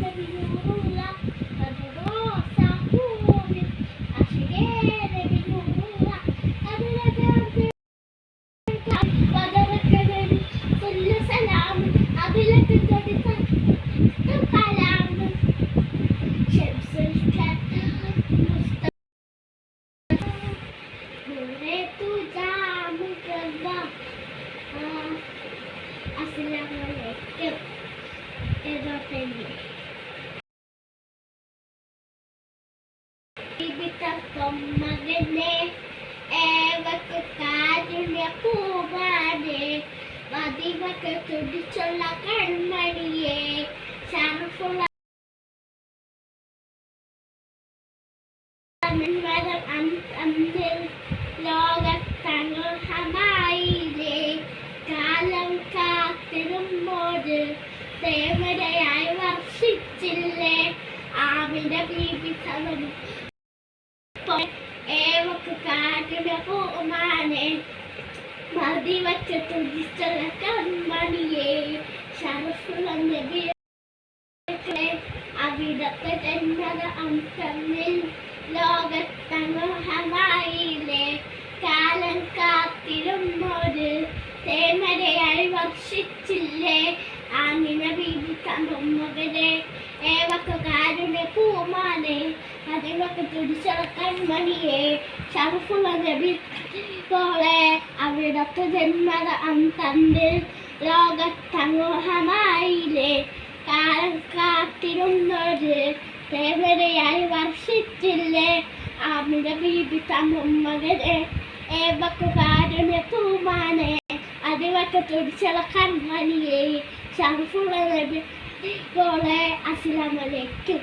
Nabinurula, nadurosa, kulit, asige, nabinurula, abilagay, padarat ka na rin, kulla salamat, abilagay ka rin, kalaman, syemsel ka, musta, mure tuja, mukalla, Assalamualaikum. Ibitang magane, wakakadnya kumane, badi wakatudi cholakan maniye, sarfula madam amdil logat tango hamaile, kalam kaatirum mode, ദേവതയായി വർഷിച്ചില്ലേ ആമിന്റെ ബീബിത്തവൻ ഏവക്ക് കാറ്റിന്റെ പൂമാനെ മതി വച്ച തുടിച്ചുള്ള കൺമണിയെ ഷറഫുള്ള നബിയെ അവിടത്തെ ജന്മത അംശമിൽ ലോകത്തങ്ങുഹമായില്ലേ കാലം കാത്തിരുന്നോട് തേമരയായി വർഷിച്ചില്ലേ ആമിന ബീബി തമ്മകരെ ഏവക്കാരുടെ പൂമാനെ അതിവക്ക് തുടിച്ചുള്ള കൺമണിയെ ഷറഫുള്ള നബി പോലെ അവിടത്തെ ജന്മത അന്തണ്ടിൽ ലോകത്തങ്ങുഹമായില്ലേ കാലം കാത്തിരുന്നൊരു തേവരയായി വർഷിച്ചില്ലേ ആമിന ബീബി തമ്മകരെ ഏവക്കാരുടെ പൂമാനെ അതിവക്ക് തുടിച്ചുള്ള കൺമണിയെ ഷറഫുള്ള നബി പോലെ അസ്സലാമു അലൈക്കും.